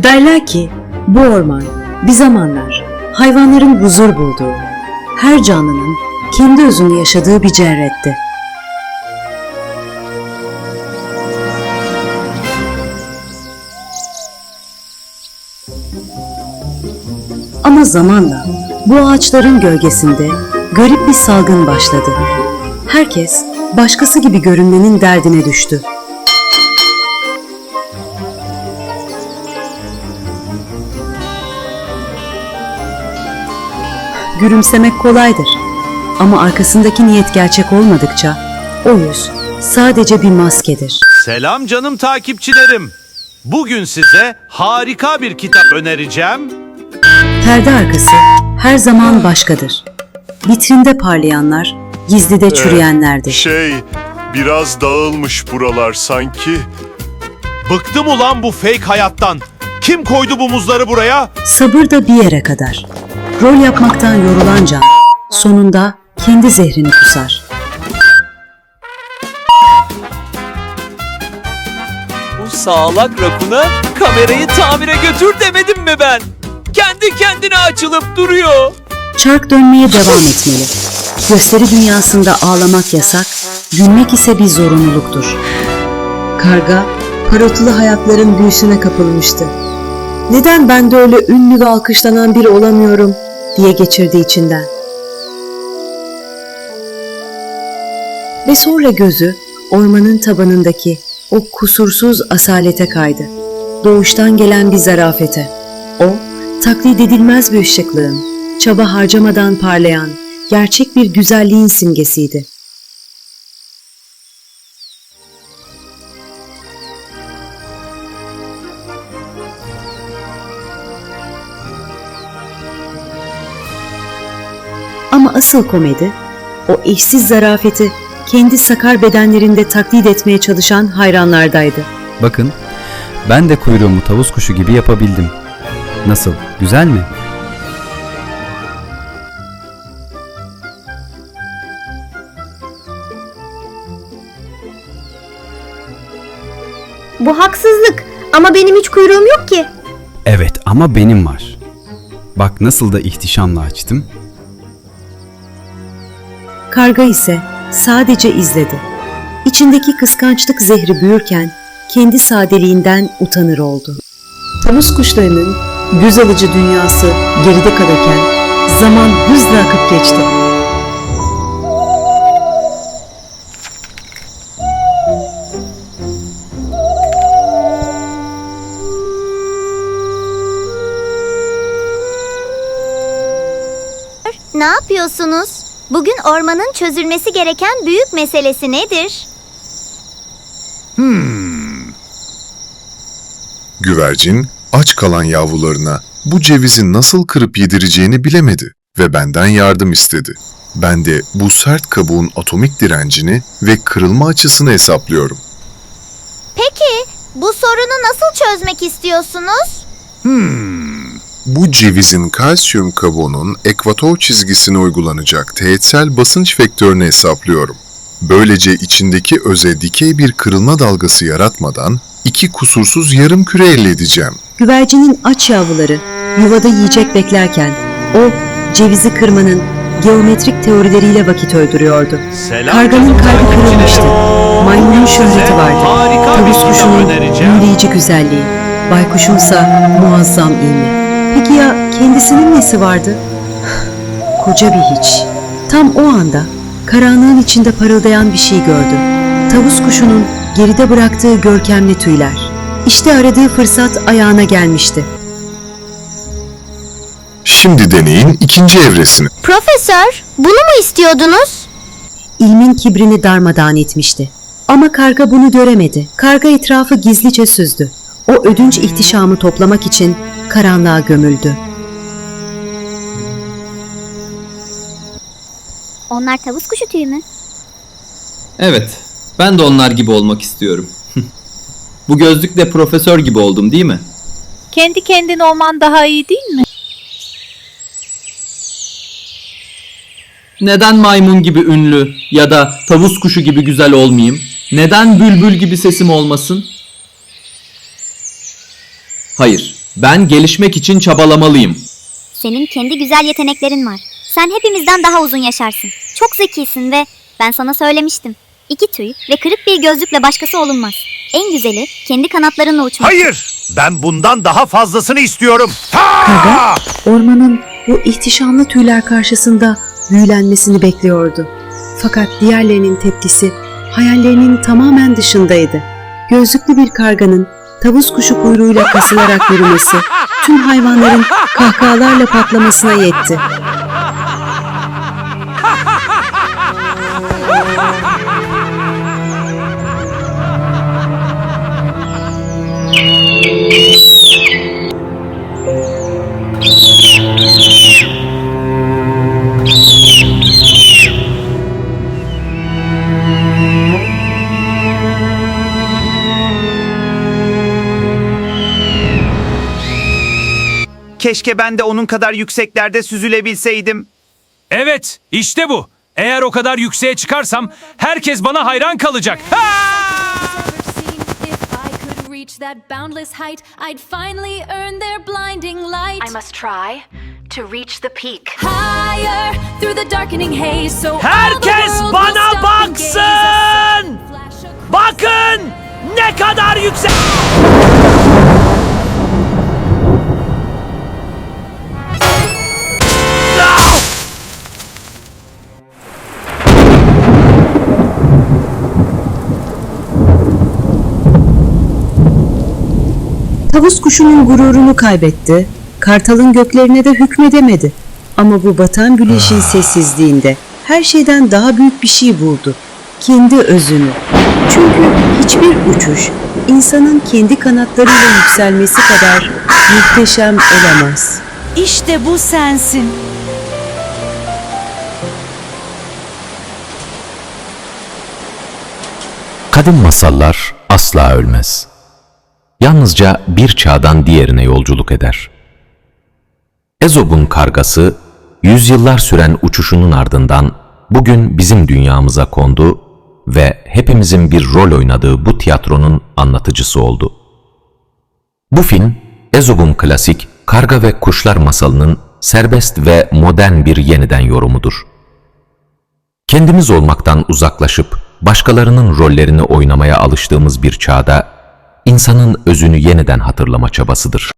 Derler ki bu orman bir zamanlar hayvanların huzur bulduğu, her canlının kendi özünü yaşadığı bir cennetti. Ama zamanla bu ağaçların gölgesinde garip bir salgın başladı. Herkes başkası gibi görünmenin derdine düştü. Gülümsemek kolaydır ama arkasındaki niyet gerçek olmadıkça o yüz sadece bir maskedir. Selam canım takipçilerim. Bugün size harika bir kitap önereceğim. Perde arkası her zaman başkadır. Vitrinde parlayanlar, gizlide çürüyenlerdir. Biraz dağılmış buralar sanki. Bıktım ulan bu fake hayattan. Kim koydu bu muzları buraya? Sabır da bir yere kadar. Rol yapmaktan yorulan can sonunda kendi zehrini kusar. Bu sağlak rakuna kamerayı tamire götür demedim mi ben? Kendi kendine açılıp duruyor. Çark dönmeye devam etmeli. Gösteri dünyasında ağlamak yasak, gülmek ise bir zorunluluktur. Karga, parıltılı hayatların büyüsüne kapılmıştı. Neden ben de öyle ünlü ve alkışlanan biri olamıyorum diye geçirdi içinden. Ve sonra gözü ormanın tabanındaki o kusursuz asalete kaydı. Doğuştan gelen bir zarafete. O, taklit edilmez bir ışıklığın, çaba harcamadan parlayan, gerçek bir güzelliğin simgesiydi. Ama asıl komedi, o eşsiz zarafeti kendi sakar bedenlerinde taklit etmeye çalışan hayranlardaydı. Bakın, ben de kuyruğumu tavus kuşu gibi yapabildim. Nasıl, güzel mi? Bu haksızlık ama benim hiç kuyruğum yok ki. Evet ama benim var. Bak nasıl da ihtişamla açtım. Karga ise sadece izledi. İçindeki kıskançlık zehri büyürken kendi sadeliğinden utanır oldu. Tavus kuşlarının göz alıcı dünyası geride kalırken zaman hızla akıp geçti. Ne yapıyorsunuz? Bugün ormanın çözülmesi gereken büyük meselesi nedir? Güvercin aç kalan yavrularına bu cevizi nasıl kırıp yedireceğini bilemedi ve benden yardım istedi. Ben de bu sert kabuğun atomik direncini ve kırılma açısını hesaplıyorum. Peki bu sorunu nasıl çözmek istiyorsunuz? Bu cevizin kalsiyum kabuğunun ekvator çizgisine uygulanacak teğetsel basınç vektörünü hesaplıyorum. Böylece içindeki öze dikey bir kırılma dalgası yaratmadan iki kusursuz yarım küre elde edeceğim. Güvercinin aç yavruları yuvada yiyecek beklerken o cevizi kırmanın geometrik teorileriyle vakit öldürüyordu. Karganın kalbi kırılmıştı. Maymunun şöhreti vardı. Tavus kuşunun büyüleyici güzelliği. Baykuşunsa muazzam ilmi. Peki ya kendisinin nesi vardı? Koca bir hiç. Tam o anda karanlığın içinde parıldayan bir şey gördü. Tavus kuşunun geride bıraktığı görkemli tüyler. İşte aradığı fırsat ayağına gelmişti. Şimdi deneyin ikinci evresini. Profesör, bunu mu istiyordunuz? İlmin kibrini darmadağın etmişti. Ama karga bunu göremedi. Karga etrafı gizlice süzdü. O ödünç ihtişamı toplamak için karanlığa gömüldü. Onlar tavus kuşu tüyü mü? Evet, ben de onlar gibi olmak istiyorum. Bu gözlükle profesör gibi oldum değil mi? Kendi kendin olman daha iyi değil mi? Neden maymun gibi ünlü ya da tavus kuşu gibi güzel olmayayım? Neden bülbül gibi sesim olmasın? Hayır, Ben gelişmek için çabalamalıyım. Senin kendi güzel yeteneklerin var. Sen hepimizden daha uzun yaşarsın. Çok zekisin ve ben sana söylemiştim. 2 tüy ve kırık bir gözlükle başkası olunmaz. En güzeli kendi kanatlarınla uçmak. Hayır! Ben bundan daha fazlasını istiyorum. Karga, ormanın bu ihtişamlı tüyler karşısında büyülenmesini bekliyordu. Fakat diğerlerinin tepkisi hayallerinin tamamen dışındaydı. Gözlüklü bir karganın tavus kuşu kuyruğuyla kasılarak yürümesi tüm hayvanların kahkahalarla patlamasına yetti. Keşke ben de onun kadar yükseklerde süzülebilseydim. Evet, işte bu. Eğer o kadar yükseğe çıkarsam herkes bana hayran kalacak. Herkes bana baksın! Bakın ne kadar yüksek... Tavus kuşunun gururunu kaybetti, kartalın göklerine de hükmedemedi. Ama bu batan güneşin sessizliğinde her şeyden daha büyük bir şey buldu. Kendi özünü. Çünkü hiçbir uçuş insanın kendi kanatlarıyla yükselmesi kadar muhteşem olamaz. İşte bu sensin. Kadim masallar asla ölmez. Yalnızca bir çağdan diğerine yolculuk eder. Ezop'un kargası, yüzyıllar süren uçuşunun ardından bugün bizim dünyamıza kondu ve hepimizin bir rol oynadığı bu tiyatronun anlatıcısı oldu. Bu film, Ezop'un klasik Karga ve Kuşlar masalının serbest ve modern bir yeniden yorumudur. Kendimiz olmaktan uzaklaşıp başkalarının rollerini oynamaya alıştığımız bir çağda, İnsanın özünü yeniden hatırlama çabasıdır.